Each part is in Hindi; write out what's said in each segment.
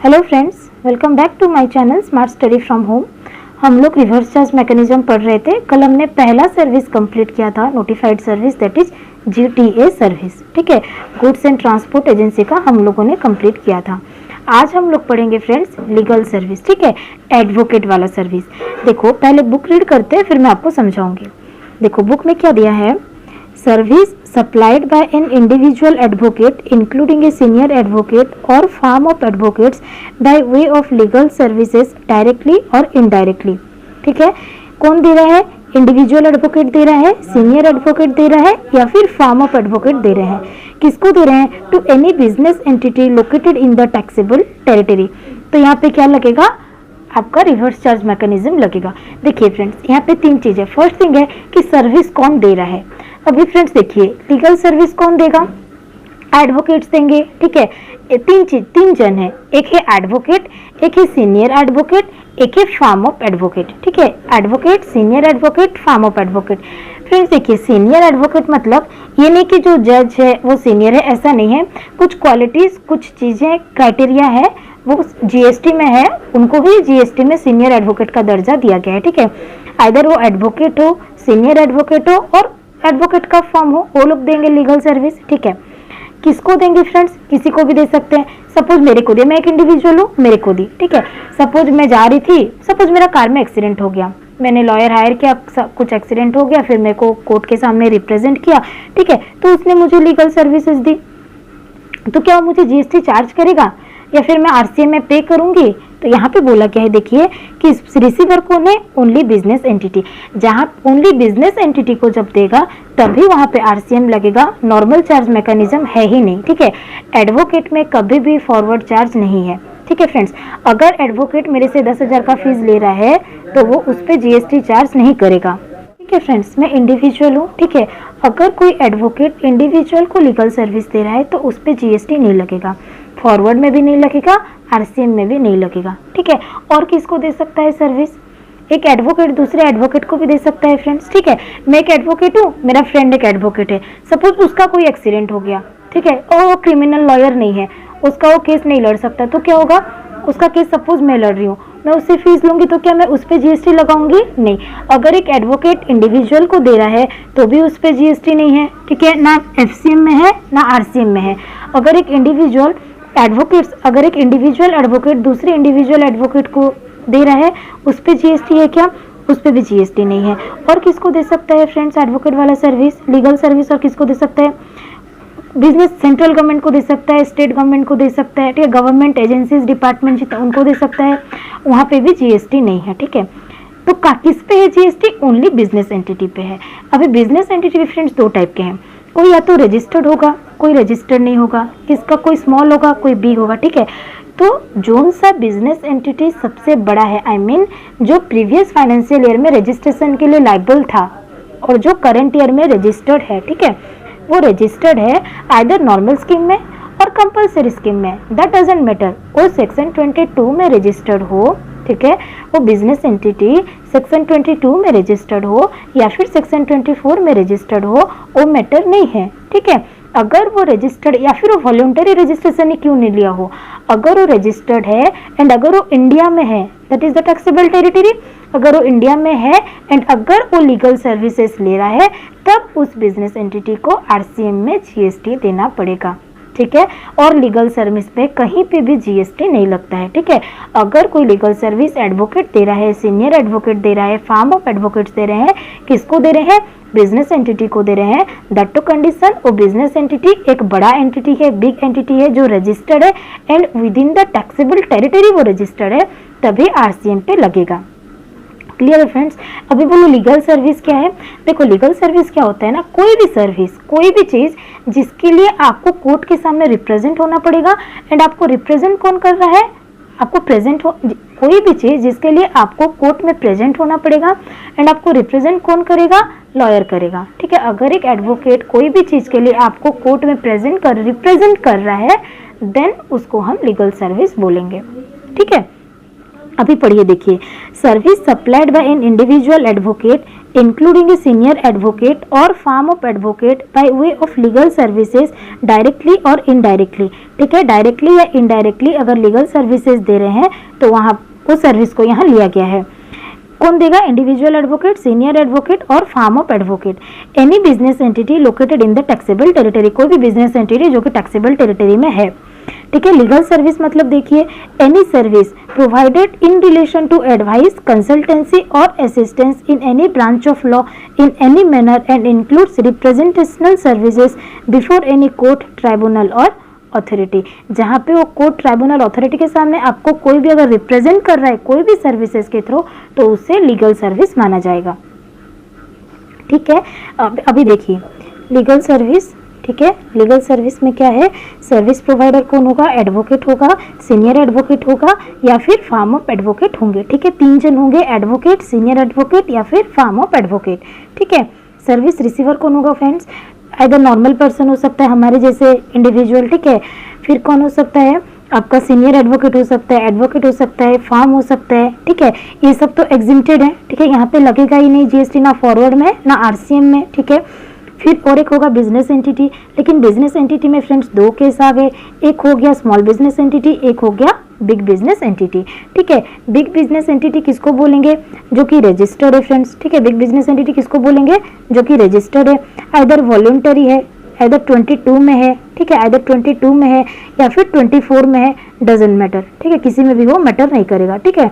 Hello friends, welcome back to my channel smart study from home. हम लोग रिवर्स चार्ज मैकेनिज्म पढ़ रहे थे। कल हमने पहला सर्विस कंप्लीट किया था, notified service, that is GTA service. ठीक है, गुड्स एंड ट्रांसपोर्ट एजेंसी का हम लोगों ने कंप्लीट किया था। आज हम लोग पढ़ेंगे फ्रेंड्स लीगल सर्विस। ठीक है, एडवोकेट वाला सर्विस। देखो, पहले बुक रीड करते हैं, फिर मैं आपको समझाऊंगी। देखो बुक में क्या दिया है, service supplied by an individual advocate including a senior advocate or firm of advocates by way of legal services directly or indirectly। ठीक है, कौन दे रहा है? इंडिविजुअल एडवोकेट दे रहा है, सीनियर एडवोकेट दे रहा है, या फिर फर्म ऑफ एडवोकेट दे रहे हैं। किसको दे रहे हैं? To any business entity located in the taxable territory. तो यहाँ पे क्या लगेगा? आपका रिवर्स चार्ज मैकेनिज्म लगेगा। देखिए फ्रेंड्स, यहाँ पे तीन चीजें। फर्स्ट थिंग है कि सर्विस कौन दे रहा है। अभी फ्रेंड्स देखिए, लीगल सर्विस कौन देगा? एडवोकेट्स देंगे। ठीक है, तीन जन है, एक है एडवोकेट, एक है सीनियर एडवोकेट, एक है फर्म ऑफ एडवोकेट। ठीक है, advocate, senior advocate, firm of advocate. Friends देखिए, सीनियर एडवोकेट मतलब ये नहीं कि जो जज है वो सीनियर है, ऐसा नहीं है। कुछ क्वालिटीज, कुछ चीजें, क्राइटेरिया है, वो जीएसटी में है, उनको भी जीएसटी में सीनियर एडवोकेट का दर्जा दिया गया है। ठीक है, आइदर वो एडवोकेट हो, सीनियर एडवोकेट हो और एडवोकेट का फॉर्म हो, वो लोग देंगे लीगल सर्विस। ठीक है, किसको देंगे फ्रेंड्स? किसी को भी दे सकते हैं। सपोज मेरे को दिया, मैं एक इंडिविजुअल हूँ, मेरे को दी। ठीक है, सपोज मैं जा रही थी, सपोज मेरा कार में एक्सीडेंट हो गया, मैंने लॉयर हायर किया, कुछ एक्सीडेंट हो गया, फिर मेरे को कोर्ट के सामने रिप्रेजेंट किया। ठीक है, तो उसने मुझे लीगल सर्विसेज दी, तो क्या वो मुझे जीएसटी चार्ज करेगा या फिर मैं आरसीएम में पे करूंगी? तो यहाँ पे बोला क्या है, देखिए कि रिसीवर कौन है? Only business entity. जहाँ ओनली बिजनेस एंटिटी को जब देगा तभी वहाँ पे आरसीएम लगेगा। नॉर्मल चार्ज मैकेनिज्म है ही नहीं। ठीक है, एडवोकेट में कभी भी फॉरवर्ड चार्ज नहीं है। ठीक है फ्रेंड्स, अगर एडवोकेट मेरे से 10,000 का फीस ले रहा है तो वो उस पर जीएसटी चार्ज नहीं करेगा। ठीक है फ्रेंड्स, मैं इंडिविजुअल हूँ। ठीक है, अगर कोई एडवोकेट इंडिविजुअल को लीगल सर्विस दे रहा है तो उस पर जीएसटी नहीं लगेगा, फॉरवर्ड में भी नहीं लगेगा, आरसीएम में भी नहीं लगेगा। ठीक है, और किसको दे सकता है सर्विस? एक एडवोकेट दूसरे एडवोकेट को भी दे सकता है फ्रेंड्स। ठीक है, मैं एक एडवोकेट हूँ, मेरा फ्रेंड एक एडवोकेट है, सपोज उसका कोई एक्सीडेंट हो गया। ठीक है, और वो क्रिमिनल लॉयर नहीं है, उसका वो केस नहीं लड़ सकता, तो क्या होगा? उसका केस सपोज मैं लड़ रही हूँ, मैं उससे फीस लूंगी, तो क्या मैं उस पर जीएसटी लगाऊंगी? नहीं। अगर एक एडवोकेट इंडिविजुअल को दे रहा है तो भी उस पर जीएसटी नहीं है। ठीक है, ना एफसीएम में है ना आरसीएम में है। अगर एक इंडिविजुअल एडवोकेट दूसरे इंडिविजुअल एडवोकेट को दे रहा है, उस पर जीएसटी है क्या? उस पर भी जीएसटी नहीं है। और किसको दे सकता है फ्रेंड्स एडवोकेट वाला सर्विस, लीगल सर्विस? और किसको दे सकता है? बिजनेस, सेंट्रल गवर्नमेंट को दे सकता है, स्टेट गवर्नमेंट को दे सकता है। ठीक है, गवर्नमेंट एजेंसीज, डिपार्टमेंट, उनको दे सकता है, वहाँ पे भी जीएसटी नहीं है। ठीक है, तो किस पे है जीएसटी? ओनली बिजनेस एंटिटी पे है। अभी बिजनेस एंटिटी फ्रेंड्स दो टाइप के हैं, कोई या तो रजिस्टर्ड होगा, कोई रजिस्टर्ड नहीं होगा। किसका? कोई स्मॉल होगा, कोई बिग होगा। ठीक है, तो जोन सा बिजनेस एंटिटी सबसे बड़ा है, आई मीन जो प्रीवियस फाइनेंशियल ईयर में रजिस्ट्रेशन के लिए लायबल था और जो करंट ईयर में रजिस्टर्ड है, ठीक है, वो रजिस्टर्ड है आइदर नॉर्मल स्कीम में और कंपलसरी स्कीम में, दैट डजंट मैटर। वो सेक्शन 22 में रजिस्टर्ड हो, ठीक है, वो बिजनेस एंटिटी सेक्शन 22 में रजिस्टर्ड हो या फिर सेक्शन 24 में रजिस्टर्ड हो, वो मैटर नहीं है। ठीक है, अगर वो रजिस्टर्ड या फिर वो वॉलंटरी रजिस्ट्रेशन ही क्यों नहीं लिया हो, अगर वो रजिस्टर्ड है एंड अगर वो इंडिया में है, that is the taxable territory, अगर वो इंडिया में है एंड अगर वो लीगल सर्विसेज ले रहा है, तब उस बिजनेस एंटिटी को आरसीएम में जीएसटी देना पड़ेगा। ठीक है, और लीगल सर्विस पे कहीं पे भी जीएसटी नहीं लगता है। ठीक है, अगर कोई लीगल सर्विस एडवोकेट दे रहा है, सीनियर एडवोकेट दे रहा है, फर्म ऑफ एडवोकेट्स दे रहे हैं, किसको दे रहे हैं? बिजनेस एंटिटी को दे रहे हैं। दैट टू कंडीशन वो बिजनेस एंटिटी एक बड़ा एंटिटी है, बिग एंटिटी है, जो रजिस्टर्ड है and with in the taxable territory वो रजिस्टर्ड है, तभी आरसीएम पे लगेगा। क्लियर है फ्रेंड्स? अभी बोलो लीगल सर्विस क्या है। देखो लीगल सर्विस क्या होता है ना, कोई भी सर्विस, कोई भी चीज जिसके लिए आपको कोर्ट के सामने रिप्रेजेंट होना पड़ेगा एंड आपको रिप्रेजेंट कौन कर रहा है? आपको प्रेजेंट हो, कोई भी चीज जिसके लिए आपको कोर्ट में प्रेजेंट होना पड़ेगा एंड आपको रिप्रेजेंट कौन करेगा? लॉयर करेगा। ठीक है, अगर एक एडवोकेट कोई भी चीज के लिए आपको कोर्ट में रिप्रेजेंट कर रहा है, देन उसको हम लीगल सर्विस बोलेंगे। ठीक है, अभी पढ़िए, देखिए, service supplied by an individual advocate including a senior advocate और firm of advocate by way of legal services directly और इनडायरेक्टली। ठीक है, डायरेक्टली या इनडायरेक्टली अगर लीगल सर्विसेज दे रहे हैं तो वहाँ उस सर्विस को यहाँ लिया गया है। कौन देगा? इंडिविजुअल एडवोकेट, सीनियर एडवोकेट और firm of advocate. Any business entity located in the taxable territory, कोई भी बिजनेस एंटिटी जो कि टैक्सेबल टेरिटरी में है। ठीक है, लीगल सर्विस मतलब देखिए any service provided in relation to advice, consultancy और assistance in any branch of law in any manner and includes representational services before any court, tribunal और अथॉरिटी। जहाँ पे वो कोर्ट, ट्राइब्यूनल, अथॉरिटी के सामने आपको कोई भी अगर रिप्रेजेंट कर रहा है कोई भी सर्विसेज के थ्रू तो उसे लीगल सर्विस माना जाएगा। ठीक है, अभी देखिए लीगल सर्विस। ठीक है, लीगल सर्विस में क्या है? सर्विस प्रोवाइडर कौन होगा? एडवोकेट होगा, सीनियर एडवोकेट होगा या फिर फॉर्म ऑफ एडवोकेट होंगे। ठीक है, 3 जन होंगे, एडवोकेट, सीनियर एडवोकेट या फिर फॉर्म ऑफ एडवोकेट। ठीक है, सर्विस रिसीवर कौन होगा फ्रेंड्स? आइदर नॉर्मल पर्सन हो सकता है हमारे जैसे इंडिविजुअल। ठीक है, फिर कौन हो सकता है? आपका सीनियर एडवोकेट हो सकता है, एडवोकेट हो सकता है, फॉर्म हो सकता है। ठीक है, ये सब तो एग्जिम्प्टेड है। ठीक है, यहाँ पे लगेगा ही नहीं जीएसटी, ना फॉरवर्ड में ना आरसीएम में। ठीक है, फिर और एक होगा बिजनेस एंटिटी। लेकिन बिजनेस एंटिटी में फ्रेंड्स 2 केस आ गए, एक हो गया स्मॉल बिजनेस एंटिटी, एक हो गया बिग बिजनेस एंटिटी। ठीक है, बिग बिजनेस एंटिटी किसको बोलेंगे? जो कि रजिस्टर्ड है फ्रेंड्स। ठीक है, बिग बिजनेस एंटिटी किसको बोलेंगे? जो कि रजिस्टर्ड है, आइदर वॉलंटरी है, आइदर 22 में है। ठीक है, आइदर 22 में है या फिर 24 में है, डजंट मैटर। ठीक है, किसी में भी वो मैटर नहीं करेगा। ठीक है,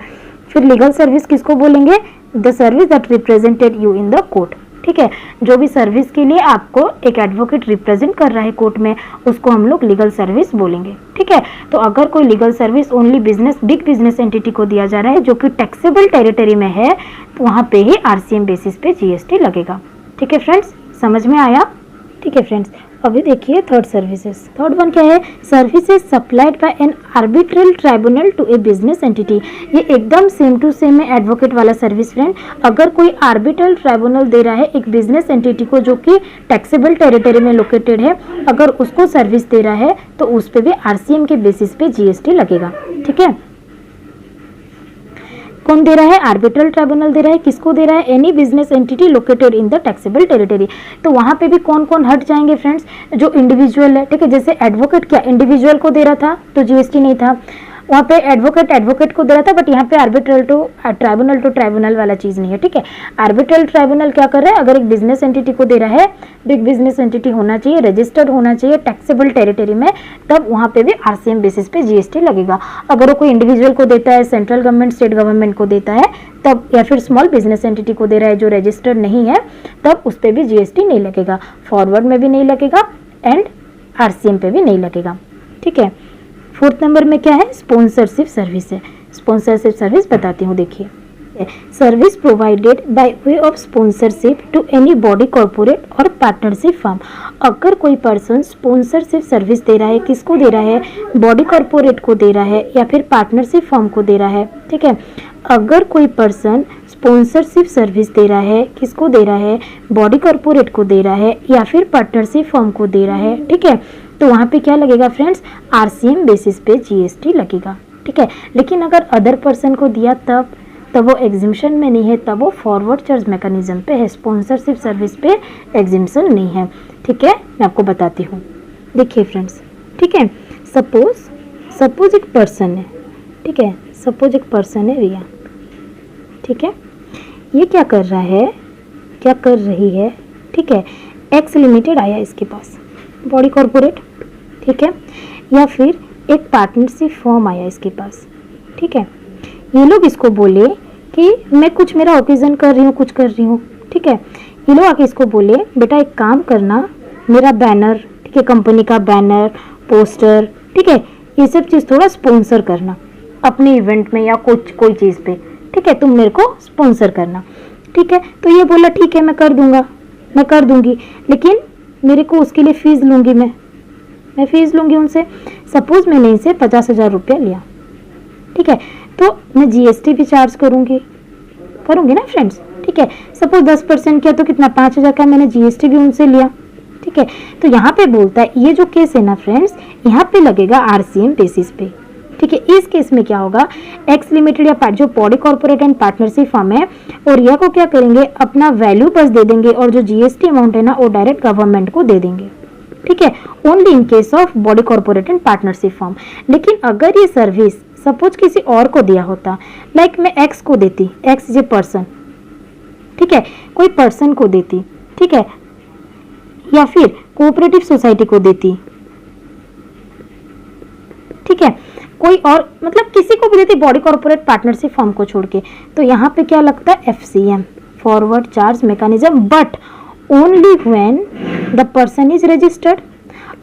फिर लीगल सर्विस किसको बोलेंगे? The service that represented you in the court. ठीक है, जो भी सर्विस के लिए आपको एक एडवोकेट रिप्रेजेंट कर रहा है कोर्ट में उसको हम लोग लीगल सर्विस बोलेंगे। ठीक है, तो अगर कोई legal service only big business entity को दिया जा रहा है जो कि टैक्सेबल टेरिटरी में है तो वहाँ पे ही आरसीएम बेसिस पे जीएसटी लगेगा। ठीक है फ्रेंड्स, समझ में आया? ठीक है फ्रेंड्स, अभी देखिए थर्ड सर्विसेज। थर्ड वन क्या है? Services supplied by an arbitral tribunal to a business entity. ये एकदम सेम टू सेम है एडवोकेट वाला सर्विस फ्रेंड। अगर कोई आर्बिट्रल ट्राइब्यूनल दे रहा है एक बिजनेस एंटिटी को जो कि टैक्सेबल टेरिटरी में लोकेटेड है, अगर उसको सर्विस दे रहा है तो उस पर भी आरसीएम के बेसिस पे जीएसटी लगेगा। ठीक है, कौन दे रहा है? आर्बिट्रल ट्राइब्यूनल दे रहा है। किसको दे रहा है? Any business entity located in the taxable territory. तो वहां पे भी कौन कौन हट जाएंगे फ्रेंड्स? जो इंडिविजुअल है। ठीक है, जैसे एडवोकेट क्या इंडिविजुअल को दे रहा था तो जीएसटी नहीं था, वहाँ पे एडवोकेट को दे रहा था, बट यहाँ पे आर्बिट्रल टू ट्राइब्यूनल वाला चीज़ नहीं है। ठीक है, आर्बिट्रल ट्राइब्यूनल क्या कर रहा है? अगर एक बिजनेस एंटिटी को दे रहा है, बिग बिजनेस एंटिटी होना चाहिए, रजिस्टर्ड होना चाहिए टैक्सेबल टेरिटरी में, तब वहाँ पे भी आरसीएम बेसिस पे जीएसटी लगेगा। अगर वो कोई इंडिविजुअल को देता है, सेंट्रल गवर्नमेंट, स्टेट गवर्नमेंट को देता है तब, या फिर स्मॉल बिजनेस एंटिटी को दे रहा है जो रजिस्टर्ड नहीं है, तब उस पर भी जीएसटी नहीं लगेगा, फॉरवर्ड में भी नहीं लगेगा एंड आरसीएम पे भी नहीं लगेगा। ठीक है, 4th नंबर में क्या है? स्पॉन्सरशिप सर्विस है। स्पॉन्सरशिप सर्विस बताती हूँ, देखिए service provided by way of sponsorship to any body, corporate और पार्टनरशिप फर्म। अगर कोई पर्सन स्पॉन्सरशिप सर्विस दे रहा है, किसको दे रहा है? बॉडी कॉर्पोरेट को दे रहा है या फिर पार्टनरशिप फर्म को दे रहा है। ठीक है, अगर कोई पर्सन स्पॉन्सरशिप सर्विस दे रहा है, किसको दे रहा है? बॉडी कॉर्पोरेट को दे रहा है या फिर पार्टनरशिप फर्म को दे रहा है। ठीक है, तो वहाँ पे क्या लगेगा फ्रेंड्स? आरसीएम बेसिस पे जीएसटी लगेगा। ठीक है, लेकिन अगर अदर पर्सन को दिया तब वो एग्जिम्पशन में नहीं है, तब वो फॉरवर्ड चार्ज मैकेनिज्म पे है। स्पॉन्सरशिप सर्विस पे एग्जिम्पशन नहीं है। ठीक है, मैं आपको बताती हूँ, देखिए फ्रेंड्स। ठीक है, सपोज एक पर्सन है। ठीक है, सपोज एक पर्सन है रिया। ठीक है, ये क्या कर रहा है, क्या कर रही है? ठीक है, एक्स लिमिटेड आया इसके पास, बॉडी कॉर्पोरेट। ठीक है, या फिर एक पार्टनरशिप फर्म आया इसके पास। ठीक है, ये लोग इसको बोले कि मैं कुछ मेरा ओकेजन कर रही हूँ, कुछ कर रही हूँ। ठीक है, ये लोग आके इसको बोले बेटा एक काम करना, मेरा बैनर, ठीक है, कंपनी का बैनर, पोस्टर, ठीक है, ये सब चीज़ थोड़ा स्पॉन्सर करना अपने इवेंट में या कोई चीज़ पे। ठीक है, तुम मेरे को स्पॉन्सर करना। ठीक है, तो ये बोला ठीक है मैं कर दूंगा, मैं कर दूंगी, लेकिन मेरे को उसके लिए फीस लूँगी, मैं फीस लूँगी उनसे। सपोज मैंने इनसे 50,000 रुपया लिया। ठीक है, तो मैं जीएसटी भी चार्ज करूँगी ना फ्रेंड्स। ठीक है, सपोज 10% किया तो कितना, 5,000 का मैंने जीएसटी भी उनसे लिया। ठीक है, तो यहाँ पे बोलता है ये जो केस है ना फ्रेंड्स, यहाँ पे लगेगा आरसीएम बेसिस पे। ठीक है। इस केस में क्या होगा, एक्स लिमिटेड या जो body corporate and partnership firm है और यह को क्या करेंगे, अपना वैल्यू बस दे देंगे और जो जीएसटी अमाउंट है ना वो डायरेक्ट गवर्नमेंट को दे देंगे, ठीक है। Only in case of body corporate and partnership firm. लेकिन अगर ये सर्विस सपोज किसी और को दिया होता, लाइक मैं एक्स को देती, एक्स इज ए पर्सन, ठीक है, कोई पर्सन को देती, ठीक है, या फिर कोऑपरेटिव सोसाइटी को देती, ठीक है, कोई और मतलब किसी को भी देती बॉडी कॉर्पोरेट पार्टनरशिप फर्म को छोड़ के, तो यहाँ पे क्या लगता है, FCM, forward charge mechanism, but only when the person is registered.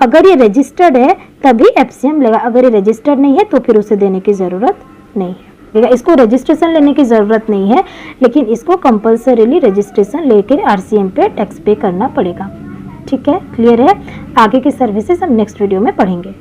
अगर ये रजिस्टर्ड है तभी एफसीएम लेगा, अगर ये रजिस्टर्ड नहीं है तो फिर उसे देने की जरूरत नहीं है। इसको रजिस्ट्रेशन लेने की जरूरत नहीं है, लेकिन इसको कंपल्सरीली रजिस्ट्रेशन लेकर आरसीएम पे टैक्स पे करना पड़ेगा, ठीक है। क्लियर है। आगे की सर्विसेज हम नेक्स्ट वीडियो में पढ़ेंगे।